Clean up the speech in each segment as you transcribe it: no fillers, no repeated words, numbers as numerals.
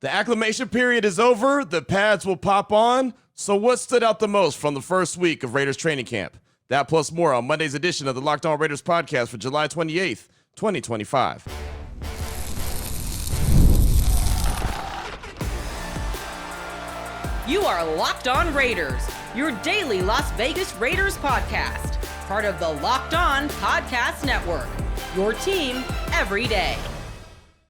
The acclimation period is over. The pads will pop on. So what stood out the most from the first week of Raiders training camp? That plus more on Monday's edition of the Locked On Raiders podcast for July 28th, 2025. You are Locked On Raiders, your daily Las Vegas Raiders podcast. Part of the Locked On Podcast Network, your team every day.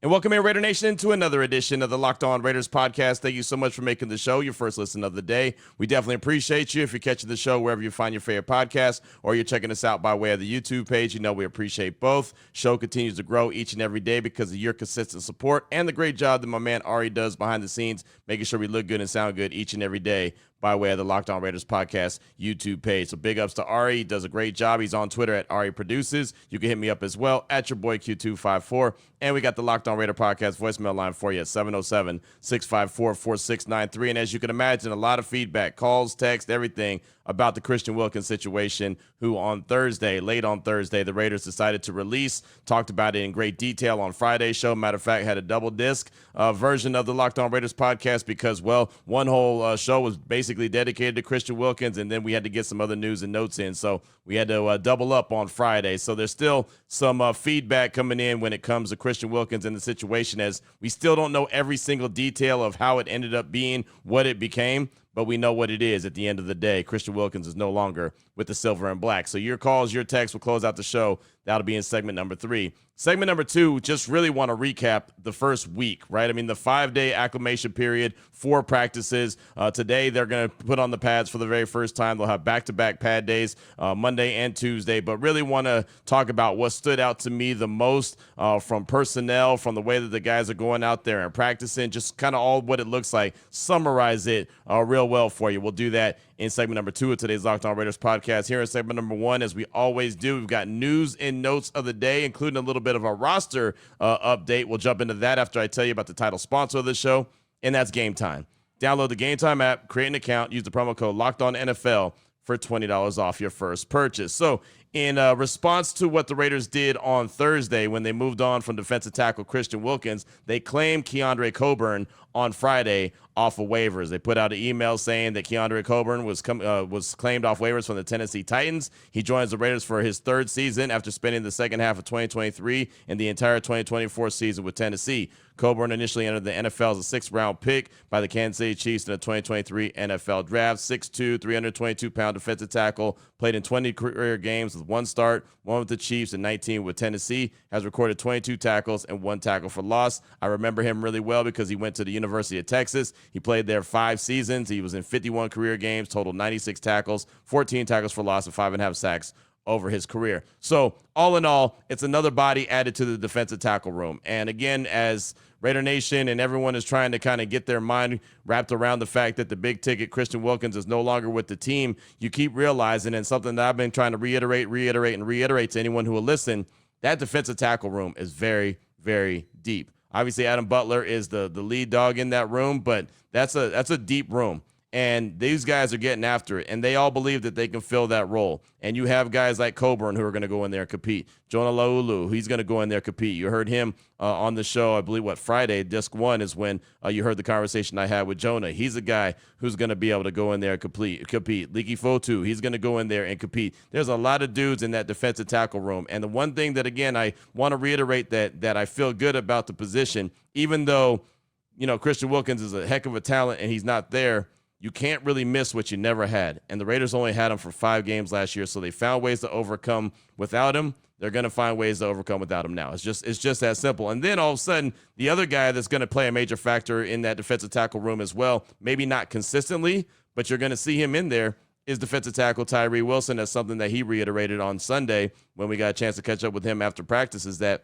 And welcome in, Raider Nation, to another edition of the Locked On Raiders podcast. Thank you so much for making the show your first listen of the day. We definitely appreciate you. If you're catching the show wherever you find your favorite podcast, or you're checking us out by way of the YouTube page, you know we appreciate both. Show continues to grow each and every day because of your consistent support and the great job that my man Ari does behind the scenes, making sure we look good and sound good each and every day by way of the Locked On Raiders podcast YouTube page. So big ups to Ari. He does a great job. He's on Twitter at Ari Produces. You can hit me up as well at your boy Q254. And we got the Locked On Raider podcast voicemail line for you at 707-654-4693. And as you can imagine, a lot of feedback, calls, text, everything about the Christian Wilkins situation, who on Thursday, late on Thursday, the Raiders decided to release. Talked about it in great detail on Friday's show. Matter of fact, had a double disc version of the Locked On Raiders podcast because, well, one whole show was basically dedicated to Christian Wilkins, and then we had to get some other news and notes in. So we had to double up on Friday. So there's still some feedback coming in when it comes to Christian Wilkins and the situation, as we still don't know every single detail of how it ended up being, what it became. But we know what it is at the end of the day. Christian Wilkins is no longer with the silver and black. So your calls, your texts will close out the show. That'll be in segment number 3. Segment number 2, just really want to recap the first week, right? I mean, the 5-day acclimation period, 4 practices. Today, they're going to put on the pads for the very first time. They'll have back-to-back pad days, Monday and Tuesday. But really want to talk about what stood out to me the most from personnel, from the way that the guys are going out there and practicing, just kind of all what it looks like. Summarize it real well for you. We'll do that in segment number 2 of today's Locked On Raiders podcast. Here in segment number 1, as we always do, we've got news and notes of the day, including a little bit of a roster update. We'll jump into that after I tell you about the title sponsor of the show, and that's Gametime. Download the Gametime app, create an account, use the promo code LOCKEDONNFL for $20 off your first purchase. So in response to what the Raiders did on Thursday when they moved on from defensive tackle Christian Wilkins, they claimed Keondre Coburn on Friday off of waivers. They put out an email saying that Keondre Coburn was claimed off waivers from the Tennessee Titans. He joins the Raiders for his 3rd season after spending the second half of 2023 and the entire 2024 season with Tennessee. Coburn initially entered the NFL as a 6th-round pick by the Kansas City Chiefs in the 2023 NFL Draft. 6'2", 322-pound defensive tackle, played in 20 career games with 1 start, 1 with the Chiefs, and 19 with Tennessee. Has recorded 22 tackles and 1 tackle for loss. I remember him really well because he went to the University of Texas. He played there 5 seasons. He was in 51 career games, totaled 96 tackles, 14 tackles for loss, and 5.5 sacks over his career. So all in all, it's another body added to the defensive tackle room. And again, as Raider Nation and everyone is trying to kind of get their mind wrapped around the fact that the big ticket Christian Wilkins is no longer with the team, you keep realizing, and something that I've been trying to reiterate to anyone who will listen, that defensive tackle room is very, very deep. Obviously, Adam Butler is the lead dog in that room, but that's a deep room. And these guys are getting after it, and they all believe that they can fill that role. And you have guys like Coburn who are going to go in there and compete. Jonah Laulu, he's going to go in there and compete. You heard him on the show, I believe, Friday, Disc 1 is when you heard the conversation I had with Jonah. He's a guy who's going to be able to go in there and compete. Liki Fotu, he's going to go in there and compete. There's a lot of dudes in that defensive tackle room. And the one thing that, again, I want to reiterate that I feel good about the position, even though, Christian Wilkins is a heck of a talent and he's not there, you can't really miss what you never had. And the Raiders only had him for 5 games last year, so they found ways to overcome without him. They're going to find ways to overcome without him now. It's just that simple. And then all of a sudden, the other guy that's going to play a major factor in that defensive tackle room as well, maybe not consistently, but you're going to see him in there, is defensive tackle Tyree Wilson. That's something that he reiterated on Sunday when we got a chance to catch up with him after practice, is that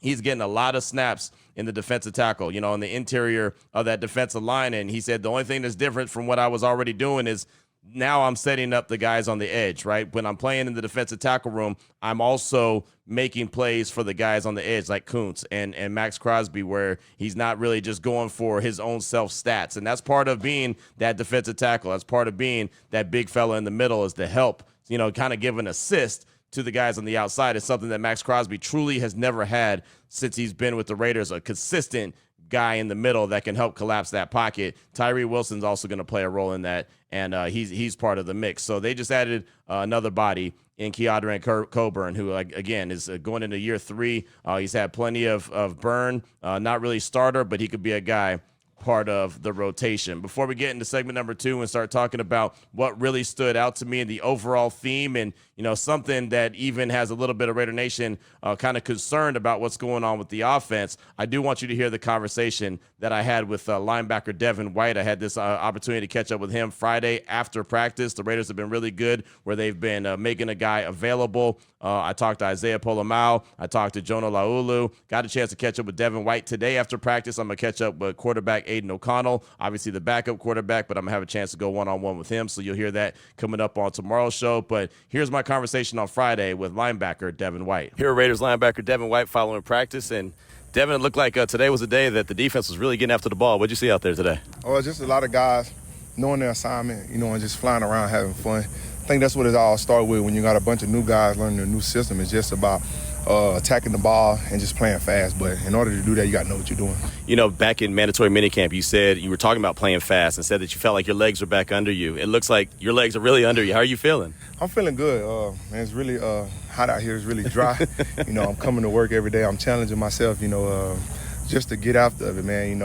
he's getting a lot of snaps in the defensive tackle, in the interior of that defensive line. And he said the only thing that's different from what I was already doing is now I'm setting up the guys on the edge, right? When I'm playing in the defensive tackle room, I'm also making plays for the guys on the edge like Kuntz and Max Crosby, where he's not really just going for his own self stats. And that's part of being that defensive tackle. That's part of being that big fella in the middle, is to help, kind of give an assist to the guys on the outside. Is something that Max Crosby truly has never had since he's been with the Raiders, a consistent guy in the middle that can help collapse that pocket. Tyree Wilson's also going to play a role in that, and he's part of the mix. So they just added another body in Keandre Coburn, who, again, is going into year 3. He's had plenty of burn, not really starter, but he could be a guy part of the rotation. Before we get into segment number 2 and start talking about what really stood out to me in the overall theme, and something that even has a little bit of Raider Nation kind of concerned about what's going on with the offense, I do want you to hear the conversation that I had with linebacker Devin White. I had this opportunity to catch up with him Friday after practice. The Raiders have been really good where they've been making a guy available. I talked to Isaiah Polamau. I talked to Jonah Laulu. Got a chance to catch up with Devin White today after practice. I'm going to catch up with quarterback Aiden O'Connell, obviously the backup quarterback, but I'm going to have a chance to go one-on-one with him, so you'll hear that coming up on tomorrow's show. But here's my conversation on Friday with linebacker Devin White. Here, Raiders linebacker Devin White following practice, and Devin, it looked like today was a day that the defense was really getting after the ball. What'd you see out there today? Oh, just a lot of guys knowing their assignment, and just flying around having fun. I think that's what it all started with when you got a bunch of new guys learning a new system. It's just about attacking the ball and just playing fast. But in order to do that, you got to know what you're doing. Back in mandatory minicamp, you said you were talking about playing fast and said that you felt like your legs were back under you. It looks like your legs are really under you. How are you feeling? I'm feeling good. Man, it's really hot out here. It's really dry. I'm coming to work every day. I'm challenging myself, just to get after it, man.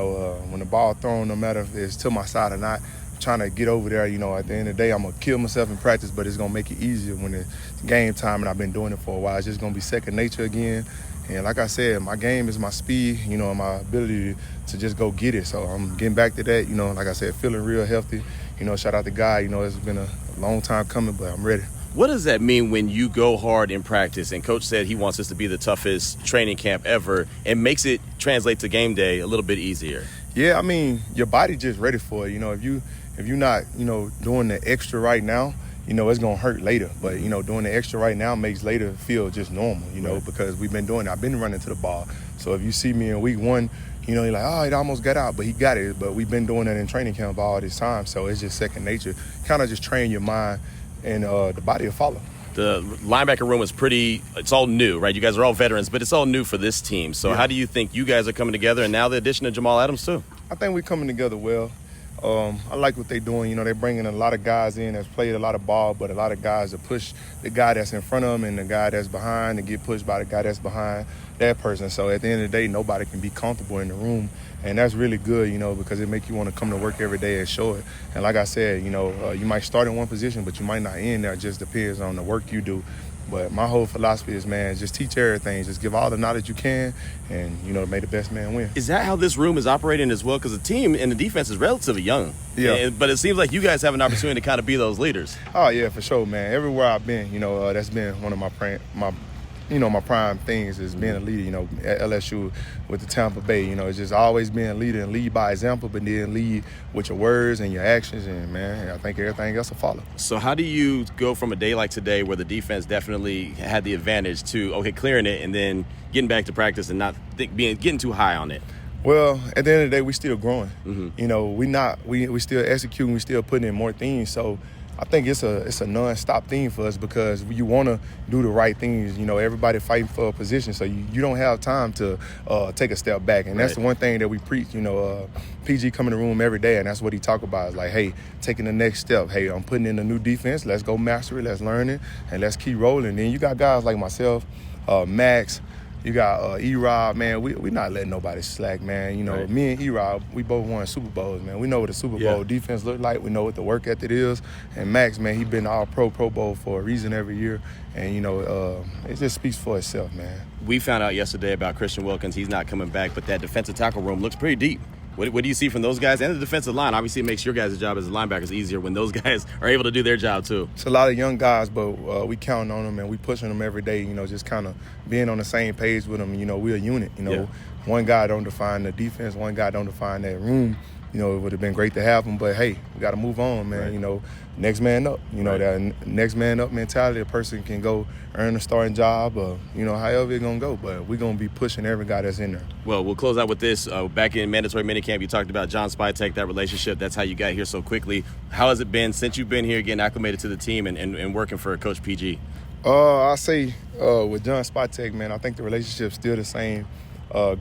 When the ball thrown, no matter if it's to my side or not, I'm trying to get over there. At the end of the day, I'm going to kill myself in practice, but it's going to make it easier when it's game time, and I've been doing it for a while. It's just going to be second nature again. And like I said, my game is my speed, and my ability to just go get it. So I'm getting back to that, like I said, feeling real healthy. Shout out to Guy. It's been a long time coming, but I'm ready. What does that mean when you go hard in practice? And Coach said he wants this to be the toughest training camp ever, and makes it translate to game day a little bit easier. Yeah, your body just ready for it. If you're not, doing the extra right now, it's going to hurt later. But, doing the extra right now makes later feel just normal, right. Because we've been doing it. I've been running to the ball. So if you see me in week 1, you're like, oh, it almost got out, but he got it. But we've been doing that in training camp all this time. So it's just second nature. Kind of just train your mind, and the body will follow. The linebacker room is it's all new, right? You guys are all veterans, but it's all new for this team. So How do you think you guys are coming together, and now the addition of Jamal Adams too? I think we're coming together well. I like what they're doing. They're bringing a lot of guys in that's played a lot of ball, but a lot of guys that push the guy that's in front of them and the guy that's behind and get pushed by the guy that's behind that person. So at the end of the day, nobody can be comfortable in the room. And that's really good, because it makes you want to come to work every day and show it. And like I said, you might start in one position, but you might not end there. It just depends on the work you do. But my whole philosophy is, man, just teach everything. Just give all the knowledge you can and, make the best man win. Is that how this room is operating as well? Because the team and the defense is relatively young. Yeah. But it seems like you guys have an opportunity to kind of be those leaders. Oh, yeah, for sure, man. Everywhere I've been, that's been one of my prime things is being a leader, at LSU with the Tampa Bay. It's just always being a leader and lead by example, but then lead with your words and your actions. And, man, I think everything else will follow. So how do you go from a day like today where the defense definitely had the advantage to, clearing it and then getting back to practice and not getting too high on it? Well, at the end of the day, we still growing. Mm-hmm. We still executing, we still putting in more things. So I think it's a non-stop thing for us because you want to do the right things. Everybody fighting for a position, so you don't have time to take a step back. And that's the one thing that we preach. PG come in the room every day, and that's what he talk about. Is like, hey, taking the next step. Hey, I'm putting in a new defense. Let's go master it. Let's learn it, and let's keep rolling. Then you got guys like myself, Max. You got E-Rob, man. We not letting nobody slack, man. Right. Me and E-Rob, we both won Super Bowls, man. We know what the Super Bowl defense look like. We know what the work ethic is. And Max, man, he been all Pro Bowl for a reason every year. And, it just speaks for itself, man. We found out yesterday about Christian Wilkins. He's not coming back, but that defensive tackle room looks pretty deep. What do you see from those guys and the defensive line? Obviously, it makes your guys' job as linebackers easier when those guys are able to do their job too. It's a lot of young guys, but we counting on them and we pushing them every day, just kind of being on the same page with them. We're a unit, One guy don't define the defense, one guy don't define that room. It would have been great to have them, but, hey, we got to move on, man. Right. Next man up. That next man up mentality, a person can go earn a starting job or, however it's going to go. But we're going to be pushing every guy that's in there. Well, we'll close out with this. Back in mandatory minicamp, you talked about John Spytek, that relationship. That's how you got here so quickly. How has it been since you've been here getting acclimated to the team and working for Coach PG? I say with John Spytek, man, I think the relationship's still the same.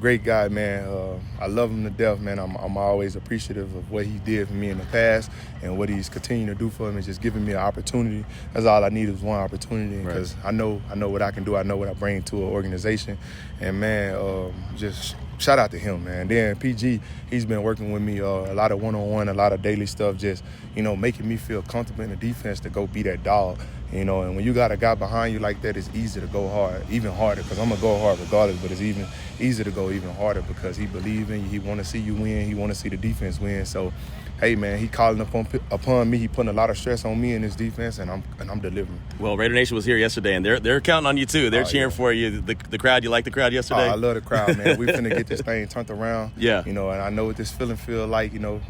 Great guy, man. I love him to death, man. I'm always appreciative of what he did for me in the past and what he's continuing to do for me, just giving me an opportunity. That's all I need is one opportunity, because I know what I can do. I know what I bring to an organization, and man, just shout out to him, man. Then PG, he's been working with me a lot of one-on-one, a lot of daily stuff, just making me feel comfortable in the defense to go be that dog. And when you got a guy behind you like that, it's easy to go hard, even harder, because I'm going to go hard regardless, but it's even easier to go even harder because he believes in you. He want to see you win. He want to see the defense win. So, hey, man, he calling upon me. He putting a lot of stress on me in his defense, and I'm delivering. Well, Raider Nation was here yesterday, and they're counting on you, too. They're cheering for you. The crowd, you like the crowd yesterday? I love the crowd, man. We finna get this thing turned around. Yeah. And I know what this feeling feel like, and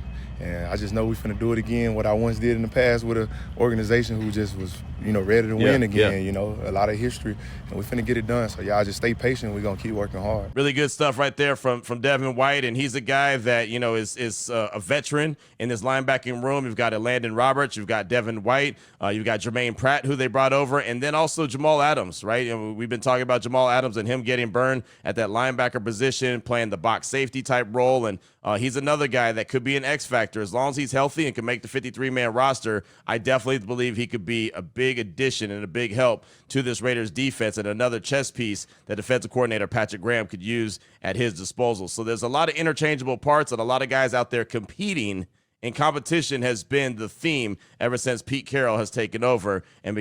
I just know we finna do it again, what I once did in the past with an organization who just was, ready to win again, a lot of history, and we finna get it done. So y'all just stay patient. We're gonna keep working hard. Really good stuff right there from Devin White, and he's a guy that, is a veteran in this linebacking room. You've got Landon Roberts, you've got Devin White, you've got Jermaine Pratt, who they brought over, and then also Jamal Adams, right? And we've been talking about Jamal Adams and him getting burned at that linebacker position, playing the box safety type role, and he's another guy that could be an X factor. As long as he's healthy and can make the 53-man roster, I definitely believe he could be a big addition and a big help to this Raiders defense, and another chess piece that defensive coordinator Patrick Graham could use at his disposal. So there's a lot of interchangeable parts and a lot of guys out there competing, and competition has been the theme ever since Pete Carroll has taken over and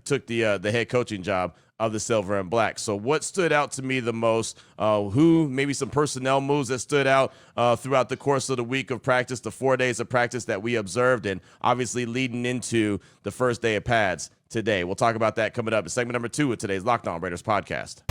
took the head coaching job of the Silver and Black. So what stood out to me the most, maybe some personnel moves that stood out throughout the course of the week of practice, the 4 days of practice that we observed, and obviously leading into the first day of pads today. We'll talk about that coming up in segment number 2 of today's Locked On Raiders podcast.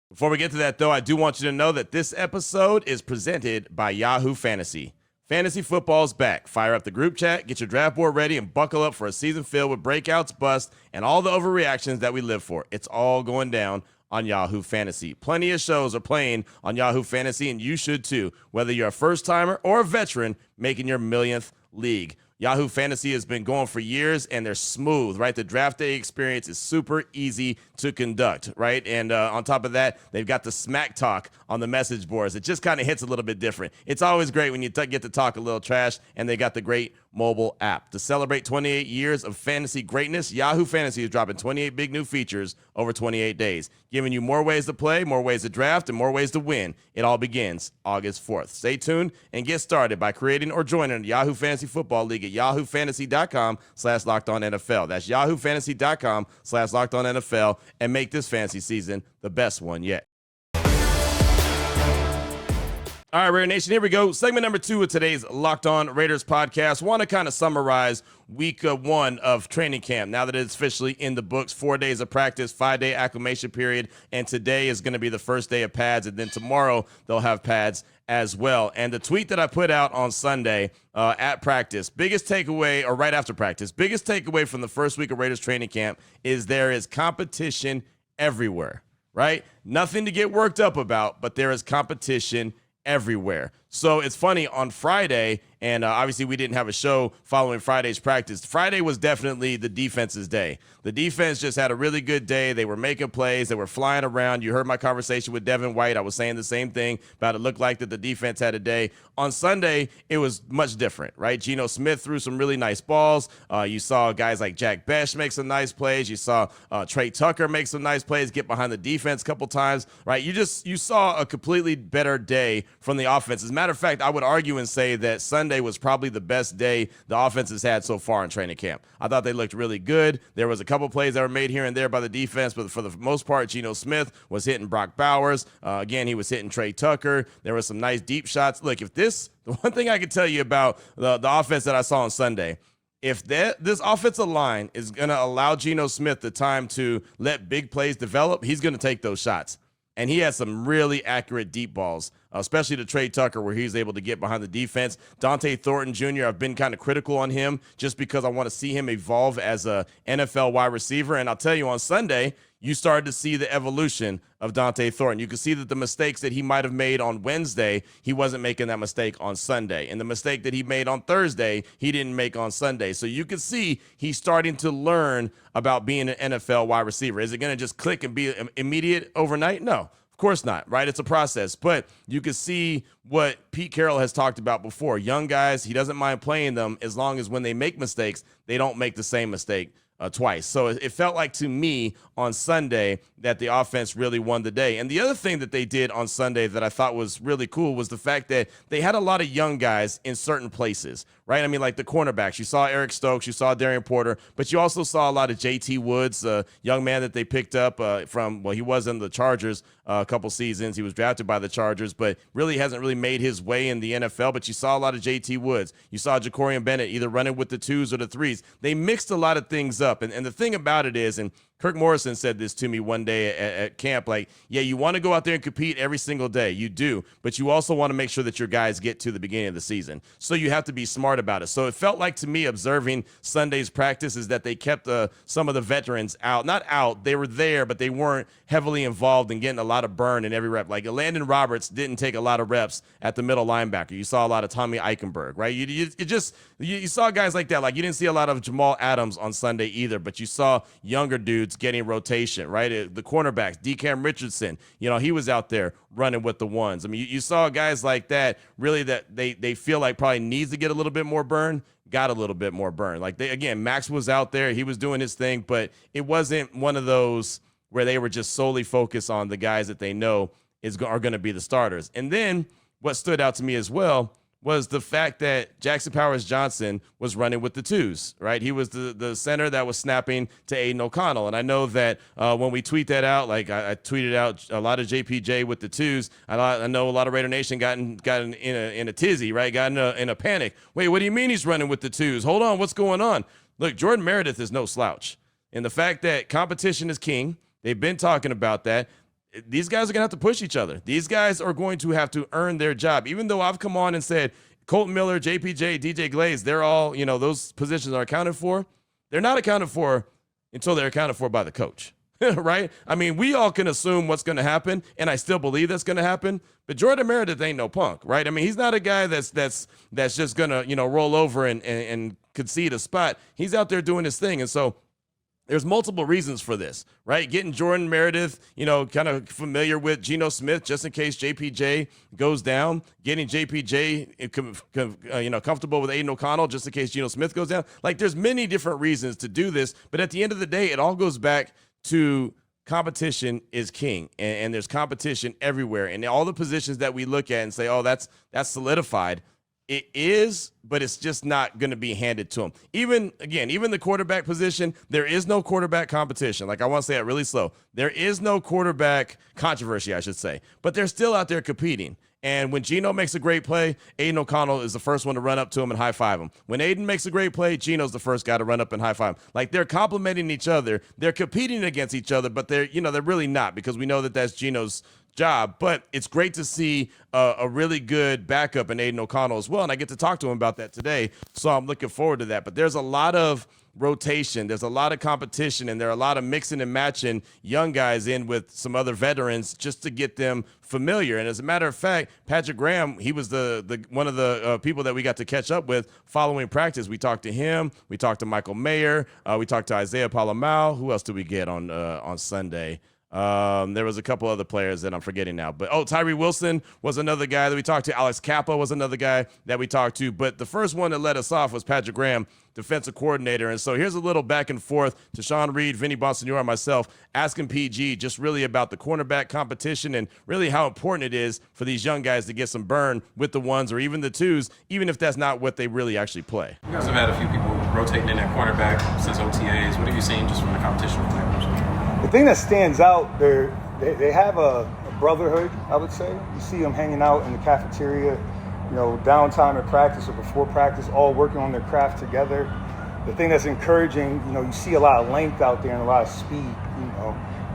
Before we get to that, though, I do want you to know that this episode is presented by Yahoo Fantasy. Fantasy football is back. Fire up the group chat, get your draft board ready, and buckle up for a season filled with breakouts, busts, and all the overreactions that we live for. It's all going down on Yahoo Fantasy. Plenty of shows are playing on Yahoo Fantasy, and you should too, whether you're a first-timer or a veteran making your millionth league. Yahoo Fantasy has been going for years, and they're smooth, right? The draft day experience is super easy to conduct, right? And on top of that, they've got the smack talk on the message boards. It just kind of hits a little bit different. It's always great when you get to talk a little trash, and they got the great mobile app. To celebrate 28 years of fantasy greatness, Yahoo Fantasy is dropping 28 big new features over 28 days, giving you more ways to play, more ways to draft, and more ways to win. It all begins August 4th. Stay tuned and get started by creating or joining the Yahoo Fantasy Football League at yahoofantasy.com/LockedOnNFL. That's yahoofantasy.com/LockedOnNFL, and make this fantasy season the best one yet. All right, Raider Nation, here we go. Segment number 2 of today's Locked On Raiders podcast. Want to kind of summarize week 1 of training camp now that it's officially in the books. 4 days of practice, 5-day acclimation period, and today is going to be the first day of pads, and then tomorrow they'll have pads as well. And the tweet that I put out on Sunday at practice, biggest takeaway, or right after practice, biggest takeaway from the first week of Raiders training camp is there is competition everywhere, right? Nothing to get worked up about, but there is competition everywhere. So it's funny, on Friday, and obviously we didn't have a show following Friday's practice. Friday was definitely the defense's day. The defense just had a really good day. They were making plays. They were flying around. You heard my conversation with Devin White. I was saying the same thing about it looked like that the defense had a day. On Sunday, it was much different, right? Geno Smith threw some really nice balls. You saw guys like Jack Besh make some nice plays. You saw Trey Tucker make some nice plays, get behind the defense a couple times, right? You saw a completely better day from the offense. As a matter of fact, I would argue and say that Sunday was probably the best day the offense has had so far in training camp. I thought they looked really good. There was a couple plays that were made here and there by the defense, but for the most part, Geno Smith was hitting Brock Bowers. Again, he was hitting Trey Tucker. There were some nice deep shots. Look, the one thing I can tell you about the offense that I saw on Sunday, if this offensive line is going to allow Geno Smith the time to let big plays develop, he's going to take those shots. And he had some really accurate deep balls, especially to Trey Tucker, where he's able to get behind the defense. Dante Thornton Jr., I've been kind of critical on him just because I want to see him evolve as a NFL wide receiver. And I'll tell you, on Sunday, you started to see the evolution of Dante Thornton. You could see that the mistakes that he might have made on Wednesday, he wasn't making that mistake on Sunday. And the mistake that he made on Thursday, he didn't make on Sunday. So you could see he's starting to learn about being an NFL wide receiver. Is it going to just click and be immediate overnight? No. Of course not, right? It's a process. But you can see what Pete Carroll has talked about before. Young guys, he doesn't mind playing them as long as when they make mistakes, they don't make the same mistake twice. So it felt like to me on Sunday that the offense really won the day. And the other thing that they did on Sunday that I thought was really cool was the fact that they had a lot of young guys in certain places, right? I mean, like the cornerbacks. You saw Eric Stokes, you saw Darian Porter, but you also saw a lot of JT Woods, a young man that they picked up he was in the Chargers a couple seasons. He was drafted by the Chargers, but really hasn't really made his way in the NFL. But you saw a lot of JT Woods. You saw Jacorian Bennett either running with the 2s or the 3s. They mixed a lot of things up. And the thing about it is, and Kirk Morrison said this to me one day at camp, like, yeah, you want to go out there and compete every single day. You do, but you also want to make sure that your guys get to the beginning of the season. So you have to be smart about it. So it felt like to me observing Sunday's practice is that they kept some of the veterans out. Not out, they were there, but they weren't heavily involved in getting a lot of burn in every rep. Like Landon Roberts didn't take a lot of reps at the middle linebacker. You saw a lot of Tommy Eichenberg, right? You saw guys like that. Like you didn't see a lot of Jamal Adams on Sunday either, but you saw younger dudes getting rotation, right? The cornerbacks, DeCam Richardson, he was out there running with the ones. I mean, you saw guys like that really that they feel like probably needs to get a little bit more burn, got a little bit more burn. Like Max was out there, he was doing his thing, but it wasn't one of those where they were just solely focused on the guys that they know are going to be the starters. And then what stood out to me as well was the fact that Jackson Powers Johnson was running with the 2s, right? He was the center that was snapping to Aiden O'Connell. And I know that when we tweet that out, like I tweeted out a lot of JPJ with the 2s. I know a lot of Raider Nation got in a tizzy, right? Got in a panic. Wait, what do you mean he's running with the 2s? Hold on, what's going on? Look, Jordan Meredith is no slouch. And the fact that competition is king, they've been talking about that. These guys are going to have to push each other. These guys are going to have to earn their job. Even though I've come on and said Colton Miller, JPJ, DJ Glaze, they're all, those positions are accounted for. They're not accounted for until they're accounted for by the coach, right? I mean, we all can assume what's going to happen, and I still believe that's going to happen. But Jordan Meredith ain't no punk, right? I mean, he's not a guy that's just going to, roll over and concede a spot. He's out there doing his thing. And so there's multiple reasons for this, right? Getting Jordan Meredith, kind of familiar with Geno Smith just in case JPJ goes down. Getting JPJ, comfortable with Aiden O'Connell just in case Geno Smith goes down. Like, there's many different reasons to do this, but at the end of the day, it all goes back to competition is king, and there's competition everywhere. And all the positions that we look at and say, oh, that's solidified. It is, but it's just not going to be handed to him. Even the quarterback position, there is no quarterback competition. Like, I want to say it really slow. There is no quarterback controversy, I should say. But they're still out there competing. And when Geno makes a great play, Aiden O'Connell is the first one to run up to him and high-five him. When Aiden makes a great play, Geno's the first guy to run up and high-five him. Like, they're complimenting each other. They're competing against each other, but they're really not, because we know that that's Geno's job. But it's great to see a really good backup in Aiden O'Connell as well, and I get to talk to him about that today, so I'm looking forward to that. But there's a lot of rotation, there's a lot of competition, and there are a lot of mixing and matching young guys in with some other veterans just to get them familiar. And as a matter of fact, Patrick Graham, he was the one of the people that we got to catch up with following practice. We talked to him, we talked to Michael Mayer, we talked to Isaiah Palamau. Who else did we get on Sunday? There was a couple other players that I'm forgetting now, but Tyree Wilson was another guy that we talked to. Alex Kappa was another guy that we talked to, but the first one that led us off was Patrick Graham, defensive coordinator. And so here's a little back and forth to Sean Reed, Vinny Bonsignore, and myself asking PG just really about the cornerback competition and really how important it is for these young guys to get some burn with the 1s or even the 2s, even if that's not what they really actually play. You guys have had a few people rotating in at cornerback since OTAs. What have you seen just from the competition players? The thing that stands out, they have a brotherhood, I would say. You see them hanging out in the cafeteria, downtime at practice or before practice, all working on their craft together. The thing that's encouraging, you see a lot of length out there and a lot of speed.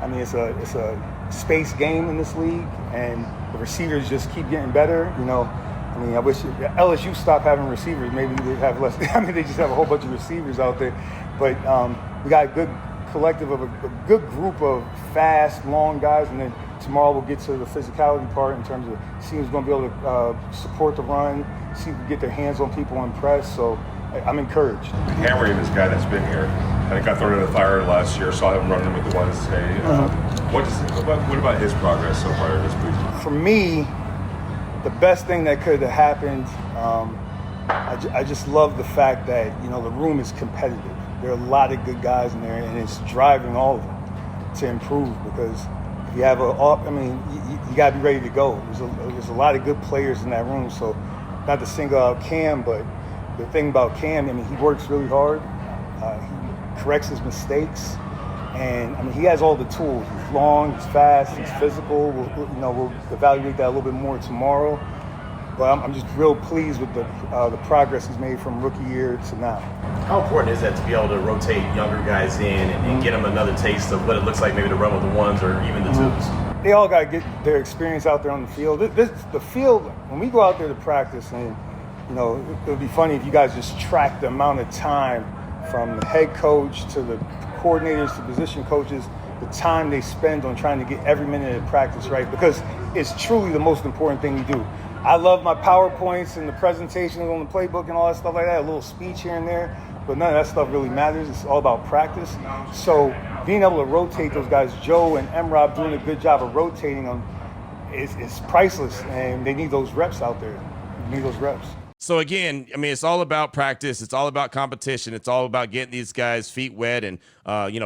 I mean, it's a space game in this league, and the receivers just keep getting better. I mean, I wish LSU stopped having receivers. Maybe they have less. I mean, they just have a whole bunch of receivers out there. But we got a good collective of a good group of fast, long guys, and then tomorrow we'll get to the physicality part in terms of seeing who's going to be able to support the run, see if we get their hands on people and press. So I'm encouraged. Hammering this guy that's been here, and it got thrown in the fire last year. Saw him running with the ones today. What about his progress so far this week? For me, the best thing that could have happened, I just love the fact that the room is competitive. There are a lot of good guys in there, and it's driving all of them to improve. Because if you have you got to be ready to go. There's a lot of good players in that room. So, not to single out Cam, but the thing about Cam, he works really hard. He corrects his mistakes, and he has all the tools. He's long, he's fast, he's physical. We'll evaluate that a little bit more tomorrow. But I'm just real pleased with the progress he's made from rookie year to now. How important is that to be able to rotate younger guys in and get them another taste of what it looks like maybe to run with the ones or even the twos? They all got to get their experience out there on the field. The field, when we go out there to practice, and it would be funny if you guys just track the amount of time from the head coach to the coordinators to position coaches, the time they spend on trying to get every minute of practice right, because it's truly the most important thing we do. I love my PowerPoints and the presentations on the playbook and all that stuff like that, a little speech here and there, but none of that stuff really matters. It's all about practice. So being able to rotate those guys, Joe and M-Rob doing a good job of rotating them, is priceless, and they need those reps out there. They need those reps. So again, it's all about practice. It's all about competition. It's all about getting these guys' feet wet. And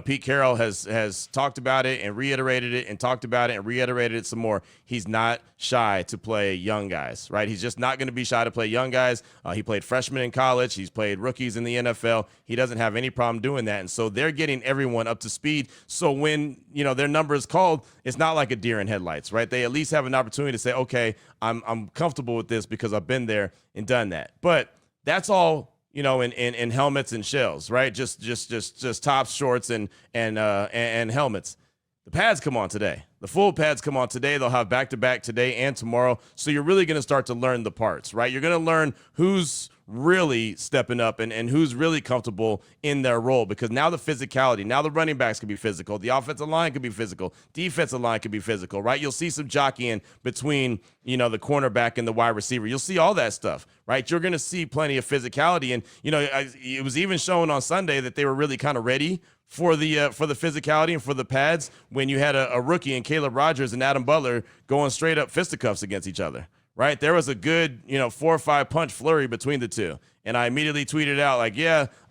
Pete Carroll has talked about it and reiterated it and talked about it and reiterated it some more. He's not shy to play young guys, right? He's just not going to be shy to play young guys. He played freshmen in college. He's played rookies in the NFL. He doesn't have any problem doing that. And so they're getting everyone up to speed. So when, their number is called, it's not like a deer in headlights, right? They at least have an opportunity to say, okay, I'm comfortable with this because I've been there and done that. But that's all, in helmets and shells, right? Just tops, shorts, and helmets. The pads come on today. The full pads come on today. They'll have back-to-back today and tomorrow. So you're really going to start to learn the parts, right? You're going to learn who's really stepping up and who's really comfortable in their role, because now the physicality, now the running backs can be physical. The offensive line can be physical. Defensive line can be physical, right? You'll see some jockeying between, the cornerback and the wide receiver. You'll see all that stuff, right? You're going to see plenty of physicality. And, it was even shown on Sunday that they were really kind of ready for the physicality and for the pads when you had a rookie in Caleb Rogers and Adam Butler going straight up fisticuffs against each other, right? There was a good, 4 or 5 punch flurry between the two. And I immediately tweeted out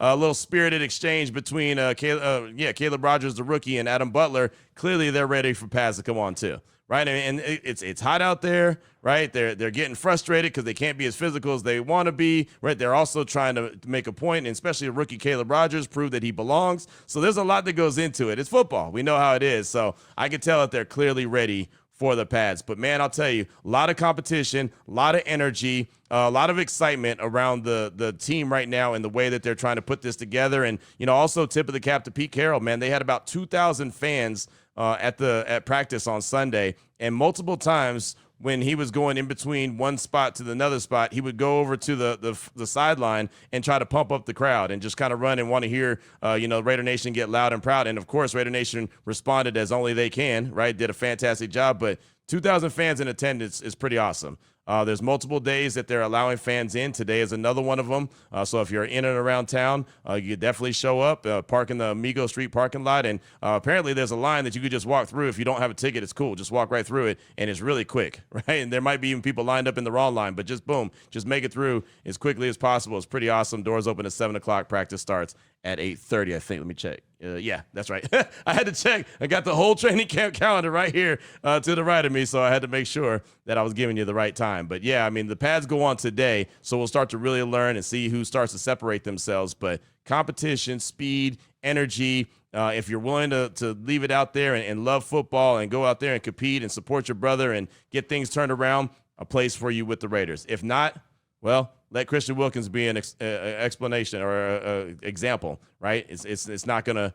a little spirited exchange between Caleb Rogers, the rookie, and Adam Butler. Clearly they're ready for pads to come on too, right? And it's hot out there, right? They're getting frustrated because they can't be as physical as they want to be, right? They're also trying to make a point, and especially rookie Caleb Rogers, prove that he belongs. So there's a lot that goes into it. It's football. We know how it is. So I can tell that they're clearly ready for the pads. But, man, I'll tell you, a lot of competition, a lot of energy, a lot of excitement around the team right now and the way that they're trying to put this together. And, also tip of the cap to Pete Carroll, man. They had about 2,000 fans at practice on Sunday, and multiple times when he was going in between one spot to another spot, he would go over to the sideline and try to pump up the crowd and just kind of run and want to hear, Raider Nation get loud and proud. And, of course, Raider Nation responded as only they can, right? Did a fantastic job. But 2,000 fans in attendance is pretty awesome. There's multiple days that they're allowing fans in. Today is another one of them. So if you're in and around town, you definitely show up, park in the Amigo Street parking lot. And apparently there's a line that you could just walk through. If you don't have a ticket, it's cool. Just walk right through it, and it's really quick, right? And there might be even people lined up in the wrong line, but just boom, just make it through as quickly as possible. It's pretty awesome. Doors open at 7 o'clock. Practice starts at 8:30, I think. Let me check. Yeah, that's right. I had to check. I got the whole training camp calendar right here to the right of me, so I had to make sure that I was giving you the right time. But, yeah, the pads go on today, so we'll start to really learn and see who starts to separate themselves. But competition, speed, energy, if you're willing to leave it out there and love football and go out there and compete and support your brother and get things turned around, a place for you with the Raiders. If not, well, let Christian Wilkins be an explanation or an example, right? It's not gonna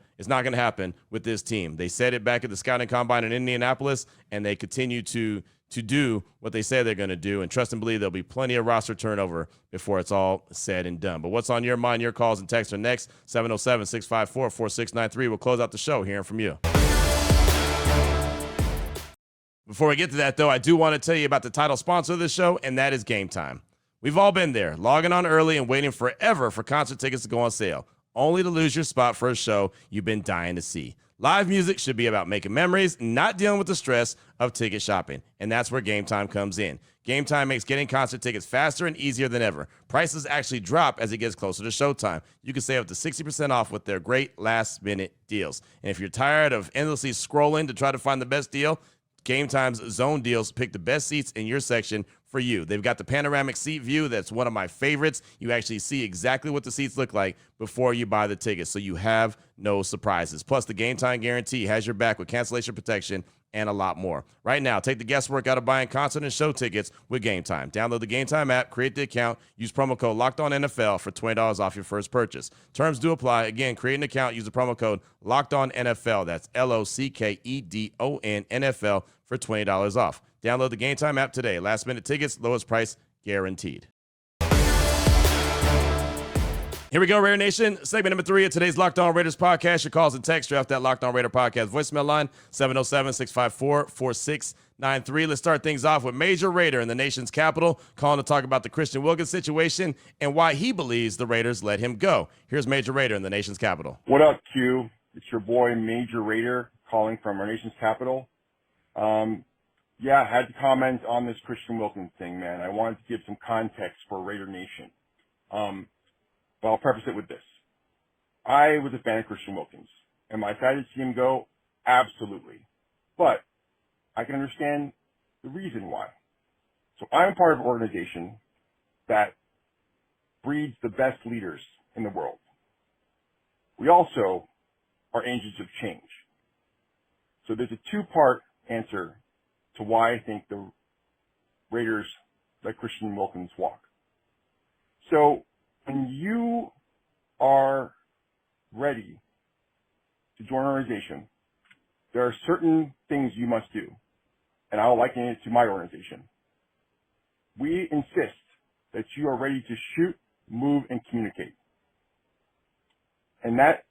happen with this team. They said it back at the scouting combine in Indianapolis, and they continue to to do what they say they're going to do, and trust and believe there'll be plenty of roster turnover before it's all said and done. But what's on your mind? Your calls and texts are next. 707-654-4693. We'll close out the show hearing from you. Before we get to that, though, I do want to tell you about the title sponsor of this show, and that is Gametime. We've all been there, logging on early and waiting forever for concert tickets to go on sale, only to lose your spot for a show you've been dying to see. Live music should be about making memories, not dealing with the stress of ticket shopping, and that's where Gametime comes in. Gametime makes getting concert tickets faster and easier than ever. Prices actually drop as it gets closer to showtime. You can save up to 60% off with their great last-minute deals. And if you're tired of endlessly scrolling to try to find the best deal, Gametime's Zone Deals pick the best seats in your section for you. They've got the panoramic seat view. That's one of my favorites. You actually see exactly what the seats look like before you buy the tickets, so you have no surprises. Plus, the Gametime guarantee has your back with cancellation protection and a lot more. Right now, take the guesswork out of buying concert and show tickets with Gametime. Download the Gametime app, create the account, use promo code LOCKEDONNFL for $20 off your first purchase. Terms do apply. Again, create an account, use the promo code LOCKEDONNFL. That's LOCKEDON NFL for $20 off. Download the Gametime app today. Last minute tickets, lowest price guaranteed. Here we go, Raider Nation. Segment number 3 of today's Locked On Raiders podcast. Your calls and texts draft that Locked On Raider podcast voicemail line, 707-654-4693. Let's start things off with Major Raider in the nation's capital, calling to talk about the Christian Wilkins situation and why he believes the Raiders let him go. Here's Major Raider in the nation's capital. What up, Q? It's your boy Major Raider calling from our nation's capital. Yeah, I had to comment on this Christian Wilkins thing, man. I wanted to give some context for Raider Nation. But I'll preface it with this. I was a fan of Christian Wilkins. Am I excited to see him go? Absolutely. But I can understand the reason why. So I'm part of an organization that breeds the best leaders in the world. We also are agents of change. So there's a two-part answer to why I think the Raiders let Christian Wilkins walk. So when you are ready to join an organization, there are certain things you must do, and I'll liken it to my organization. We insist that you are ready to shoot, move, and communicate. And that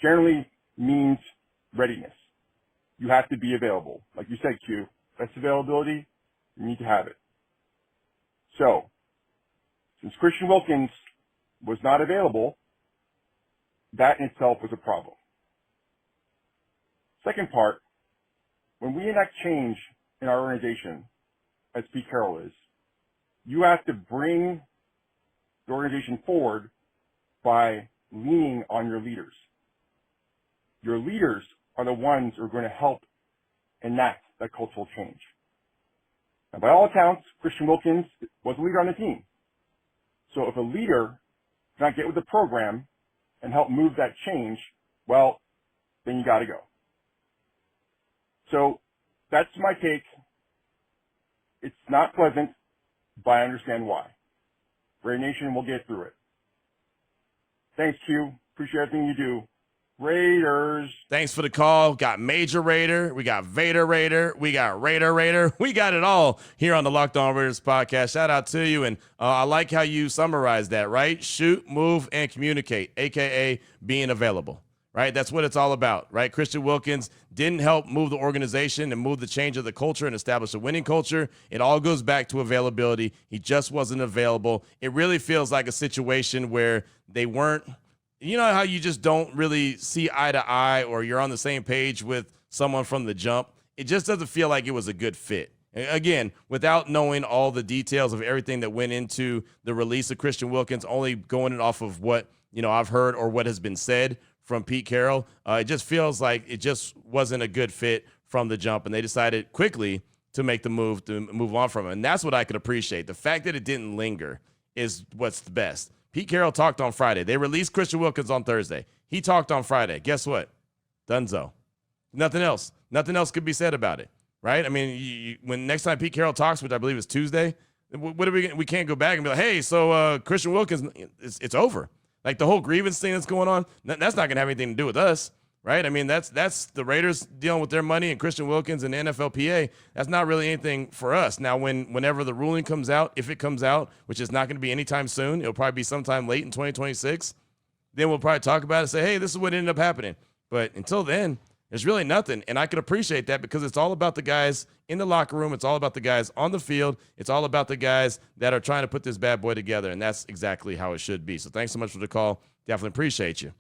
generally means readiness. You have to be available. Like you said, Q, that's availability. You need to have it. So, since Christian Wilkins was not available, that in itself was a problem. Second part, when we enact change in our organization, as Pete Carroll is, you have to bring the organization forward by leaning on your leaders. Your leaders are the ones who are going to help enact that cultural change. And by all accounts, Christian Wilkins was a leader on the team. So if a leader cannot get with the program and help move that change, well, then you got to go. So that's my take. It's not pleasant, but I understand why. Raider Nation will get through it. Thanks, Q. Appreciate everything you do. Raiders. Thanks for the call. Got Major Raider. We got Vader Raider. We got Raider Raider. We got it all here on the Locked On Raiders podcast. Shout out to you. And I like how you summarized that, right? Shoot, move, and communicate, a.k.a. being available, right? That's what it's all about, right? Christian Wilkins didn't help move the organization and move the change of the culture and establish a winning culture. It all goes back to availability. He just wasn't available. It really feels like a situation where they weren't. You know how you just don't really see eye to eye or you're on the same page with someone from the jump? It just doesn't feel like it was a good fit. Again, without knowing all the details of everything that went into the release of Christian Wilkins, only going off of what, I've heard or what has been said from Pete Carroll, it just feels like it just wasn't a good fit from the jump, and they decided quickly to make the move to move on from it. And that's what I could appreciate. The fact that it didn't linger is what's the best. Pete Carroll talked on Friday. They released Christian Wilkins on Thursday. He talked on Friday. Guess what? Dunzo. Nothing else. Nothing else could be said about it, right? I mean, when next time Pete Carroll talks, which I believe is Tuesday, what are we can't go back and be like, hey, so Christian Wilkins, it's over. Like the whole grievance thing that's going on, that's not going to have anything to do with us, right? I mean, that's the Raiders dealing with their money and Christian Wilkins and the NFLPA. That's not really anything for us. Now, whenever the ruling comes out, if it comes out, which is not going to be anytime soon, it'll probably be sometime late in 2026, then we'll probably talk about it and say, hey, this is what ended up happening. But until then, there's really nothing. And I can appreciate that because it's all about the guys in the locker room. It's all about the guys on the field. It's all about the guys that are trying to put this bad boy together. And that's exactly how it should be. So thanks so much for the call. Definitely appreciate you.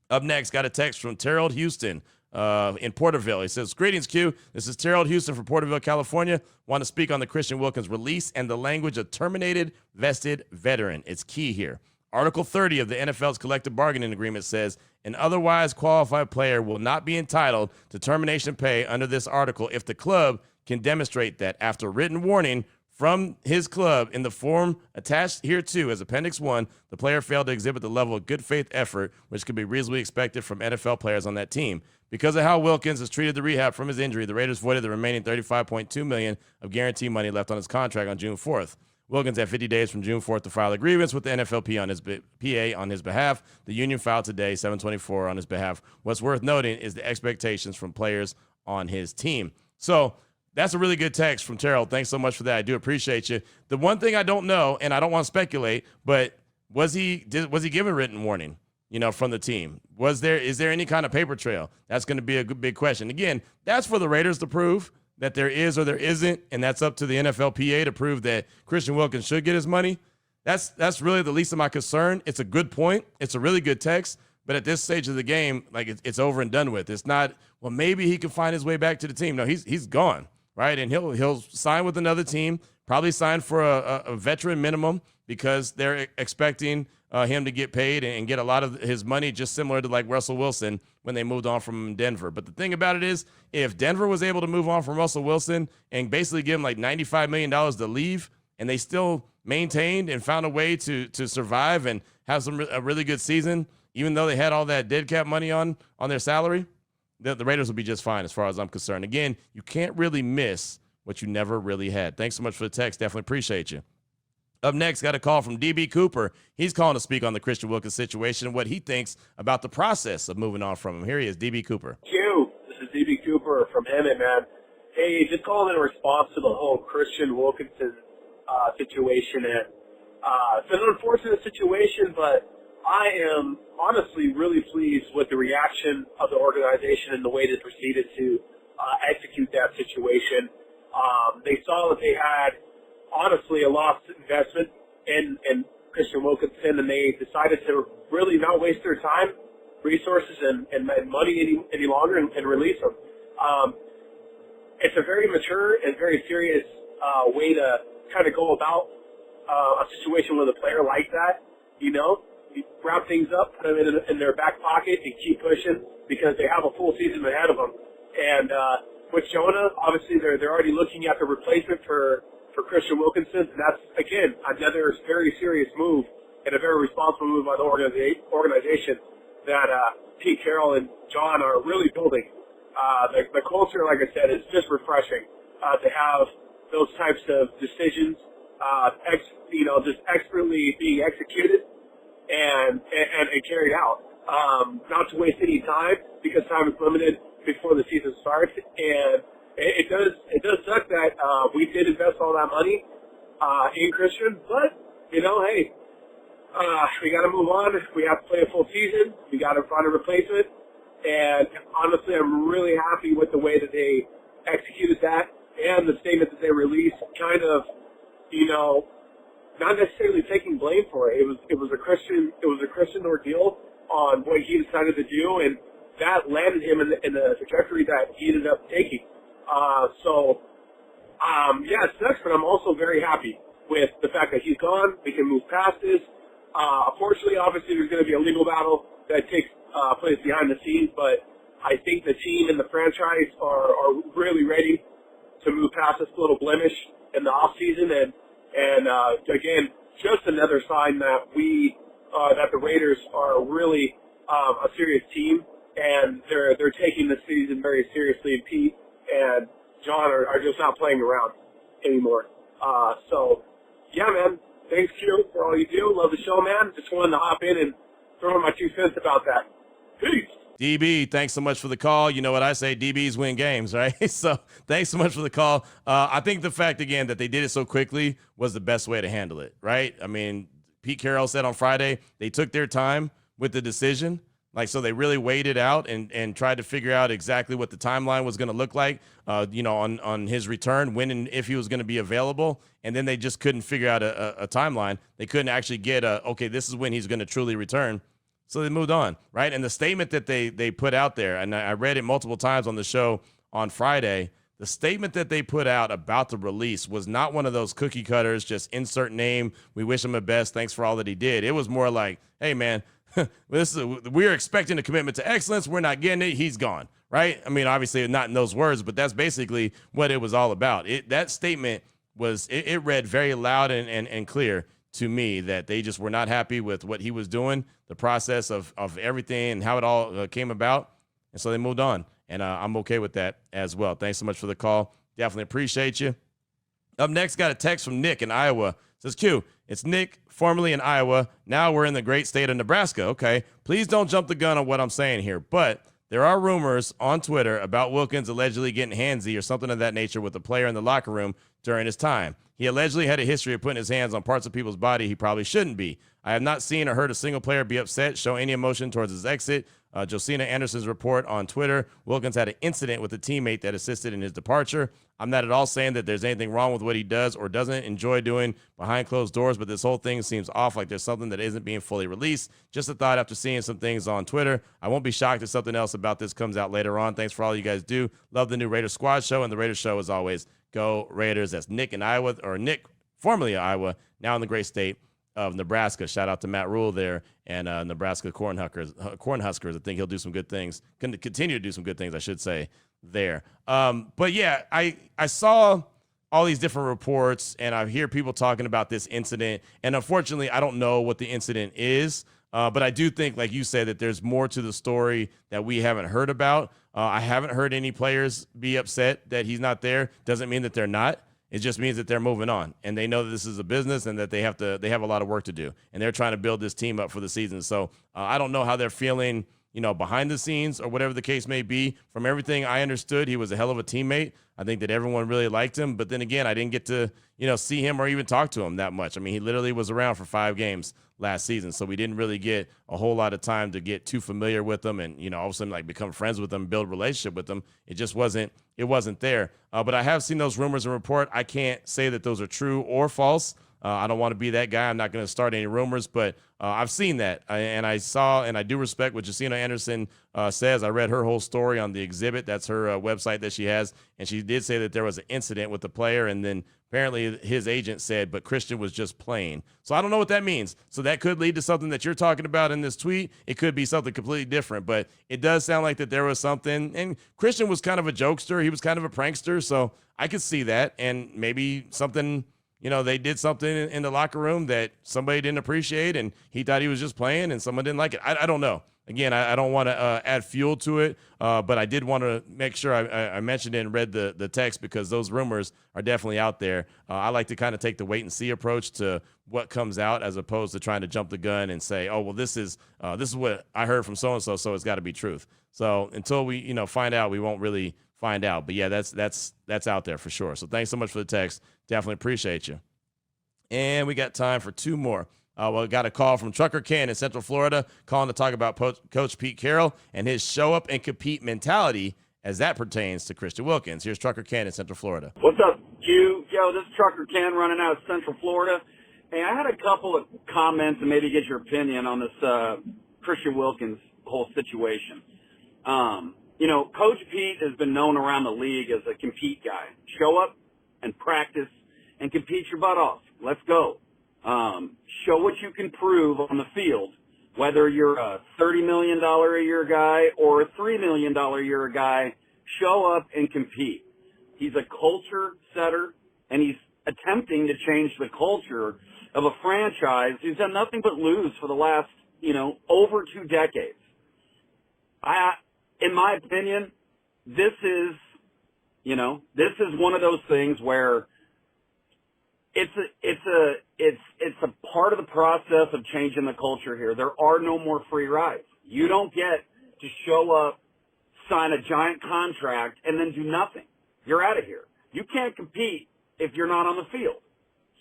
Up next, got a text from Terrell Houston in Porterville. He says, greetings, Q. This is Terrell Houston from Porterville, California. Want to speak on the Christian Wilkins release and the language of terminated vested veteran. It's key here. Article 30 of the NFL's collective bargaining agreement says an otherwise qualified player will not be entitled to termination pay under this article if the club can demonstrate that after written warning from his club in the form attached hereto as Appendix 1, the player failed to exhibit the level of good faith effort which could be reasonably expected from NFL players on that team. Because of how Wilkins has treated the rehab from his injury, the Raiders voided the remaining $35.2 million of guarantee money left on his contract on June 4th. Wilkins had 50 days from June 4th to file a grievance with the NFLPA on his PA on his behalf. The union filed today, 7/24, on his behalf. What's worth noting is the expectations from players on his team. So that's a really good text from Terrell. Thanks so much for that. I do appreciate you. The one thing I don't know, and I don't want to speculate, but was he given written warning, from the team? Is there any kind of paper trail? That's going to be a big question. Again, that's for the Raiders to prove that there is or there isn't, and that's up to the NFLPA to prove that Christian Wilkins should get his money. That's really the least of my concern. It's a good point. It's a really good text, but at this stage of the game, like it's over and done with. It's not, well, maybe he can find his way back to the team. No, he's gone, right? And he'll sign with another team, probably sign for a veteran minimum because they're expecting him to get paid and get a lot of his money, just similar to like Russell Wilson when they moved on from Denver. But the thing about it is, if Denver was able to move on from Russell Wilson and basically give him like $95 million to leave, and they still maintained and found a way to survive and have a really good season, even though they had all that dead cap money on their salary, the Raiders will be just fine as far as I'm concerned. Again, you can't really miss what you never really had. Thanks so much for the text. Definitely appreciate you. Up next, got a call from DB Cooper. He's calling to speak on the Christian Wilkins situation and what he thinks about the process of moving on from him. Here he is, DB Cooper. Q, this is DB Cooper from Emmett, man. Hey, just calling in response to the whole Christian Wilkinson situation. And it's an unfortunate situation, but I am honestly really pleased with the reaction of the organization and the way they proceeded to execute that situation. They saw that they had honestly a lost investment in Christian Wilkinson, and they decided to really not waste their time, resources, and money any longer and release him. It's a very mature and very serious way to kind of go about a situation with a player like that. You wrap things up, put them in their back pocket, and keep pushing because they have a full season ahead of them. And with Jonah, obviously they're already looking at the replacement for Christian Wilkinson. And that's, again, another very serious move and a very responsible move by the organization that Pete Carroll and John are really building. The culture, like I said, is just refreshing to have those types of decisions, just expertly being executed and carried out. Not to waste any time because time is limited before the season starts, and it does suck that we did invest all that money in Christian, but hey, we got to move on. We have to play a full season. We got to find a replacement, and honestly, I'm really happy with the way that they executed that and the statement that they released. Kind of, not necessarily taking blame for it. It was a Christian ordeal on what he decided to do, and that landed him in the trajectory that he ended up taking. Yeah, it sucks, but I'm also very happy with the fact that he's gone. We can move past this. Unfortunately, obviously, there's going to be a legal battle that takes place behind the scenes, but I think the team and the franchise are really ready to move past this little blemish in the off season, and again, just another sign that that the Raiders are really a serious team, and they're taking the season very seriously. And Pete and John are just not playing around anymore. So, yeah, man. Thanks, Q, for all you do. Love the show, man. Just wanted to hop in and throw in my 2 cents about that. Peace. DB, thanks so much for the call. You know what I say, DBs win games, right? So thanks so much for the call. I think the fact, again, that they did it so quickly was the best way to handle it, right? I mean, Pete Carroll said on Friday they took their time with the decision. Like, so they really waited out and tried to figure out exactly what the timeline was going to look like, on his return, when and if he was going to be available. And then they just couldn't figure out a timeline. They couldn't actually get okay, this is when he's going to truly return. So they moved on, right? And the statement that they put out there, and I read it multiple times on the show on Friday, the statement that they put out about the release was not one of those cookie cutters, just insert name, we wish him the best, thanks for all that he did. It was more like, hey, man, we're expecting a commitment to excellence. We're not getting it. He's gone, right? I mean, obviously not in those words, but that's basically what it was all about. That statement was, it read very loud and clear to me that they just were not happy with what he was doing, the process of everything and how it all came about. And so they moved on. And I'm okay with that as well. Thanks so much for the call. Definitely appreciate you. Up next, got a text from Nick in Iowa. It says, Q, it's Nick, formerly in Iowa. Now we're in the great state of Nebraska. Okay, please don't jump the gun on what I'm saying here, but there are rumors on Twitter about Wilkins allegedly getting handsy or something of that nature with a player in the locker room during his time. He allegedly had a history of putting his hands on parts of people's body he probably shouldn't be. I have not seen or heard a single player be upset, show any emotion towards his exit. Josina Anderson's report on Twitter, Wilkins had an incident with a teammate that assisted in his departure. I'm not at all saying that there's anything wrong with what he does or doesn't enjoy doing behind closed doors, but this whole thing seems off, like there's something that isn't being fully released. Just a thought after seeing some things on Twitter. I won't be shocked if something else about this comes out later on. Thanks for all you guys do. Love the new Raiders Squad show, and the Raiders show as always. Go Raiders. That's Nick in Iowa, or Nick, formerly of Iowa, now in the great state of Nebraska. Shout out to Matt Rule there and Nebraska Cornhuskers. I think he'll do some good things, continue to do some good things, I should say, there. But yeah, I saw all these different reports and I hear people talking about this incident. And unfortunately, I don't know what the incident is. But I do think, like you said, that there's more to the story that we haven't heard about. I haven't heard any players be upset that he's not there. Doesn't mean that they're not. It just means that they're moving on and they know that this is a business and that they have a lot of work to do and they're trying to build this team up for the season. So I don't know how they're feeling, behind the scenes or whatever the case may be. From everything I understood, he was a hell of a teammate. I think that everyone really liked him. But then again, I didn't get to, see him or even talk to him that much. I mean, he literally was around for 5 games last season. So we didn't really get a whole lot of time to get too familiar with him and, all of a sudden like become friends with him, build a relationship with him. It just wasn't there. But I have seen those rumors and report. I can't say that those are true or false. I don't want to be that guy. I'm not going to start any rumors, but I've seen that. And I saw, and I do respect what Josina Anderson says. I read her whole story on the exhibit. That's her website that she has. And she did say that there was an incident with the player. And then apparently his agent said, but Christian was just playing. So I don't know what that means. So that could lead to something that you're talking about in this tweet. It could be something completely different, but it does sound like that there was something. And Christian was kind of a jokester. He was kind of a prankster. So I could see that. And maybe something, they did something in the locker room that somebody didn't appreciate and he thought he was just playing and someone didn't like it. I don't know. Again, I don't want to add fuel to it, but I did want to make sure I mentioned it and read the text because those rumors are definitely out there. I like to kind of take the wait and see approach to what comes out as opposed to trying to jump the gun and say, oh, well, this is what I heard from so-and-so, so it's got to be truth. So until we, find out, we won't really find out. But yeah, that's out there for sure. So thanks so much for the text. Definitely appreciate you. And we got time for 2 more. We got a call from Trucker Ken in Central Florida calling to talk about Coach Pete Carroll and his show up and compete mentality as that pertains to Christian Wilkins. Here's Trucker Ken in Central Florida. What's up, Q? Yo, this is Trucker Ken running out of Central Florida. Hey, I had a couple of comments and maybe get your opinion on this Christian Wilkins whole situation. Coach Pete has been known around the league as a compete guy. Show up and practice and compete your butt off. Let's go. Show what you can prove on the field, whether you're a $30 million a year guy or a $3 million a year guy. Show up and compete. He's a culture setter, and he's attempting to change the culture of a franchise who's done nothing but lose for the last, over 2 decades. In my opinion, this is one of those things where it's a part of the process of changing the culture here. There are no more free rides. You don't get to show up, sign a giant contract, and then do nothing. You're out of here. You can't compete if you're not on the field.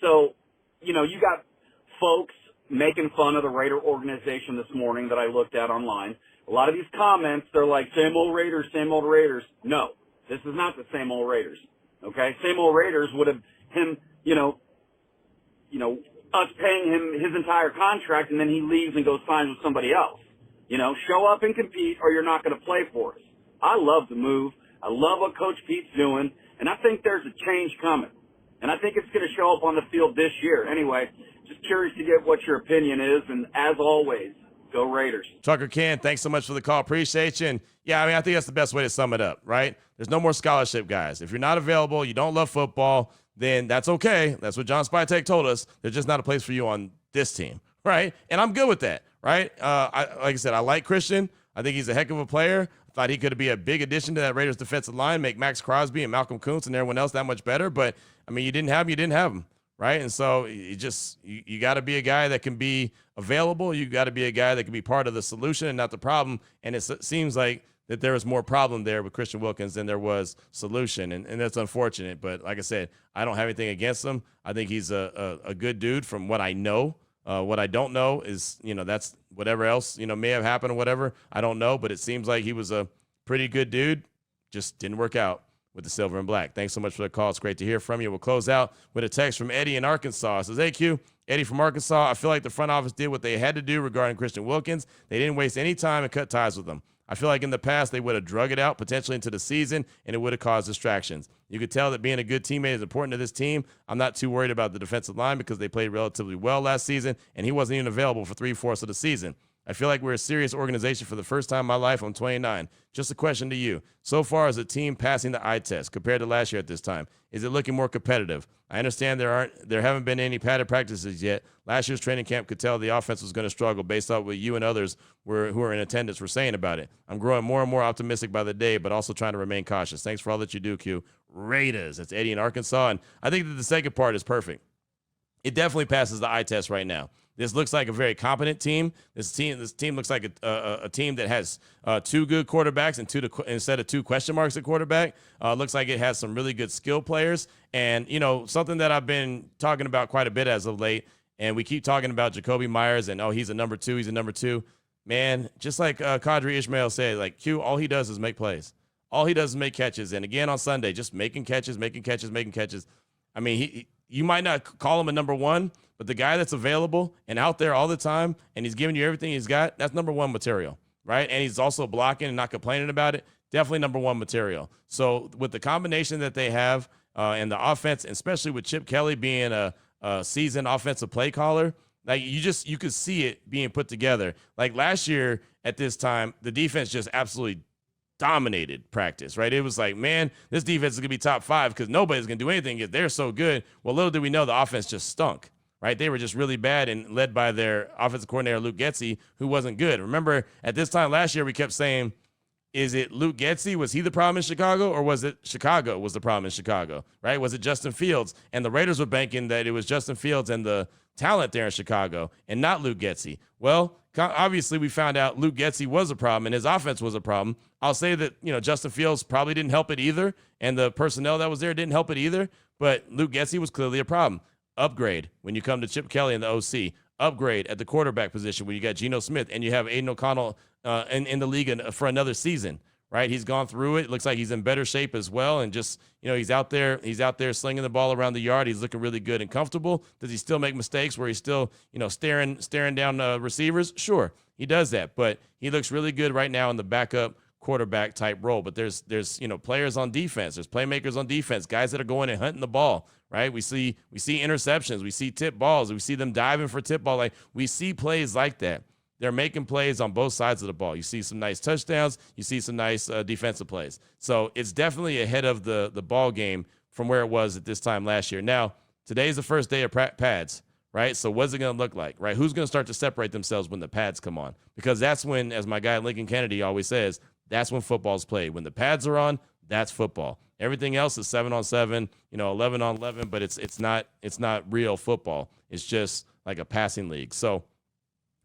So, you got folks making fun of the Raider organization this morning that I looked at online. A lot of these comments, they're like, same old Raiders, same old Raiders. No, this is not the same old Raiders. Okay? Same old Raiders would have him, us paying him his entire contract, and then he leaves and goes sign with somebody else. Show up and compete, or you're not going to play for us. I love the move. I love what Coach Pete's doing, and I think there's a change coming. And I think it's going to show up on the field this year. Anyway, just curious to get what your opinion is, and as always, go Raiders. Trucker Ken, thanks so much for the call. Appreciate you. And, I think that's the best way to sum it up, right? There's no more scholarship guys. If you're not available, you don't love football, then that's okay. That's what John Spytek told us. There's just not a place for you on this team, right? And I'm good with that, right? Like I said, I like Christian. I think he's a heck of a player. I thought he could be a big addition to that Raiders defensive line, make Max Crosby and Malcolm Kuntz and everyone else that much better. But, you didn't have him, right? And so you got to be a guy that can be available. You got to be a guy that can be part of the solution and not the problem. And it seems like that there was more problem there with Christian Wilkins than there was solution. And that's unfortunate. But like I said, I don't have anything against him. I think he's a good dude from what I know. What I don't know is, that's whatever else, may have happened or whatever. I don't know, but it seems like he was a pretty good dude. Just didn't work out with the silver and black. Thanks so much for the call. It's great to hear from you. We'll close out with a text from Eddie in Arkansas. It says, hey, Q, Eddie from Arkansas. I feel like the front office did what they had to do regarding Christian Wilkins. They didn't waste any time and cut ties with him. I feel like in the past they would have drug it out potentially into the season, and it would have caused distractions. You could tell that being a good teammate is important to this team. I'm not too worried about the defensive line because they played relatively well last season, and he wasn't even available for 3/4 of the season. I feel like we're a serious organization for the first time in my life. I'm 29. Just a question to you. So far as a team passing the eye test compared to last year at this time, is it looking more competitive? I understand there haven't been any padded practices yet. Last year's training camp could tell the offense was going to struggle based on what you and others who are in attendance were saying about it. I'm growing more and more optimistic by the day, but also trying to remain cautious. Thanks for all that you do, Q. Raiders. That's Eddie in Arkansas. And I think that the second part is perfect. It definitely passes the eye test right now. This looks like a very competent team. This team looks like a team that has two good quarterbacks instead of two question marks at quarterback. Looks like it has some really good skill players. And, something that I've been talking about quite a bit as of late, and we keep talking about Jacoby Myers and, he's a number two. Man, just like Qadri Ishmael said, like, Q, all he does is make plays. All he does is make catches. And again on Sunday, just making catches. I mean, you might not call him a number one, but the guy that's available and out there all the time and he's giving you everything he's got, that's number one material, right? And he's also blocking and not complaining about it. Definitely number one material. So with the combination that they have and the offense, especially with Chip Kelly being a seasoned offensive play caller, like you could see it being put together. Like last year at this time, the defense just absolutely dominated practice, right? It was like, man, this defense is going to be top 5 because nobody's going to do anything because they're so good. Well, little did we know the offense just stunk, right? They were just really bad and led by their offensive coordinator, Luke Getsy, who wasn't good. Remember, at this time last year, we kept saying, is it Luke Getsy? Was he the problem in Chicago, or was it Chicago was the problem in Chicago, right? Was it Justin Fields? And the Raiders were banking that it was Justin Fields and the talent there in Chicago and not Luke Getsy. Well, obviously we found out Luke Getsy was a problem and his offense was a problem. I'll say that, Justin Fields probably didn't help it either, and the personnel that was there didn't help it either, but Luke Getsy was clearly a problem. Upgrade when you come to Chip Kelly and the OC. Upgrade at the quarterback position when you got Geno Smith and you have Aiden O'Connell in the league for another season, right? He's gone through it. Looks like he's in better shape as well. And just, he's out there slinging the ball around the yard. He's looking really good and comfortable. Does he still make mistakes where he's still, staring down receivers? Sure, he does that. But he looks really good right now in the backup quarterback type role. But there's players on defense. There's playmakers on defense, guys that are going and hunting the ball, right? We see interceptions. We see tip balls. We see them diving for tip ball. Like, we see plays like that. They're making plays on both sides of the ball. You see some nice touchdowns. You see some nice defensive plays. So it's definitely ahead of the ball game from where it was at this time last year. Now, today's the first day of pads, right? So what's it going to look like, right? Who's going to start to separate themselves when the pads come on? Because that's when, as my guy Lincoln Kennedy always says, that's when football's played. When the pads are on, that's football. Everything else is 7-on-7, 11-on-11, but it's not real football. It's just like a passing league. So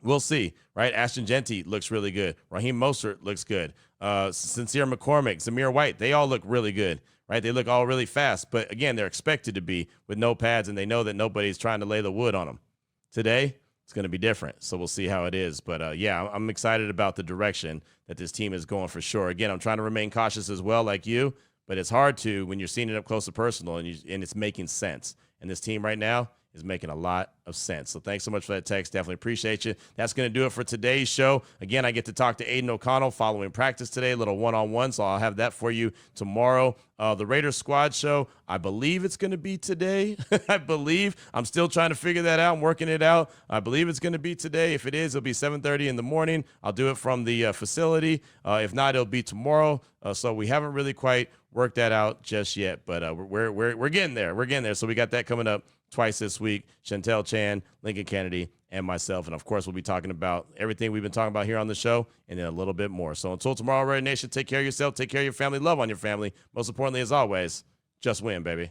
We'll see, right? Ashton Genty looks really good. Raheem Mostert looks good. Sincere McCormick, Zamir White, they all look really good, right? They look all really fast. But, again, they're expected to be with no pads, and they know that nobody's trying to lay the wood on them. Today, it's going to be different, so we'll see how it is. But, yeah, I'm excited about the direction that this team is going for sure. Again, I'm trying to remain cautious as well like you, but it's hard to when you're seeing it up close and personal and it's making sense. And this team right now is making a lot of sense. So thanks so much for that text. Definitely appreciate you. That's going to do it for today's show. Again, I get to talk to Aiden O'Connell following practice today, a little one-on-one, so I'll have that for you tomorrow. The Raiders squad show, I believe it's going to be today. I believe. I'm still trying to figure that out. I'm working it out. I believe it's going to be today. If it is, it'll be 7:30 in the morning. I'll do it from the facility. If not, it'll be tomorrow. So we haven't really quite worked that out just yet, but we're getting there. We're getting there. So we got that coming up twice this week. Chantel Chan, Lincoln Kennedy, and myself. And, of course, we'll be talking about everything we've been talking about here on the show and then a little bit more. So until tomorrow, Raider Nation, take care of yourself, take care of your family, love on your family. Most importantly, as always, just win, baby.